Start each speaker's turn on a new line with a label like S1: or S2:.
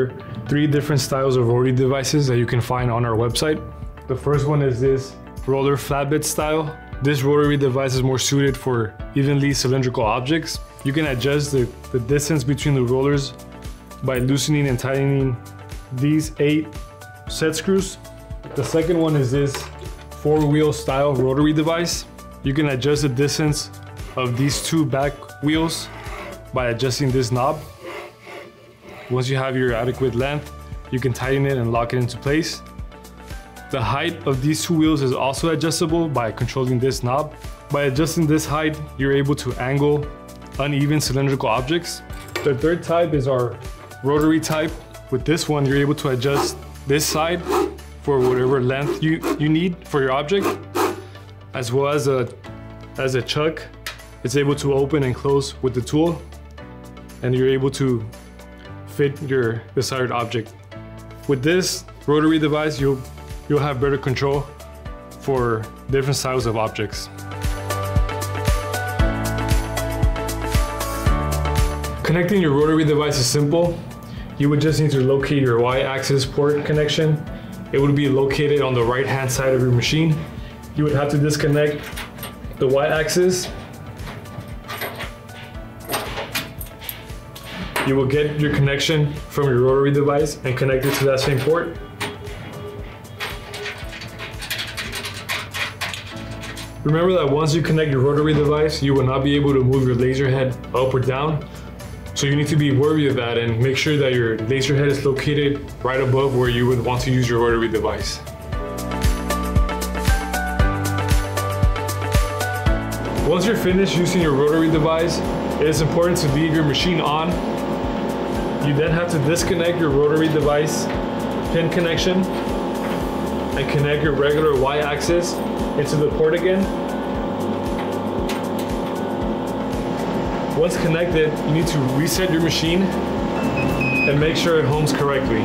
S1: cover 3 different styles of rotary devices that you can find on our website. The first one is this roller flatbed style. This rotary device is more suited for evenly cylindrical objects. You can adjust the distance between the rollers by loosening and tightening these 8 set screws. The second one is this 4-wheel style rotary device. You can adjust the distance of these 2 back wheels by adjusting this knob. Once you have your adequate length, you can tighten it and lock it into place. The height of these 2 wheels is also adjustable by controlling this knob. By adjusting this height, you're able to angle uneven cylindrical objects. The third type is our rotary type. With this one, you're able to adjust this side for whatever length you need for your object, as well as a chuck. It's able to open and close with the tool, and you're able to fit your desired object. With this rotary device, you'll have better control for different styles of objects. Connecting your rotary device is simple. You would just need to locate your Y-axis port connection. It would be located on the right-hand side of your machine. You would have to disconnect the Y-axis. You will get your connection from your rotary device and connect it to that same port. Remember that once you connect your rotary device, you will not be able to move your laser head up or down. So you need to be wary of that and make sure that your laser head is located right above where you would want to use your rotary device. Once you're finished using your rotary device, it is important to leave your machine on. You then have to disconnect your rotary device pin connection and connect your regular Y-axis into the port again. Once connected, you need to reset your machine and make sure it homes correctly.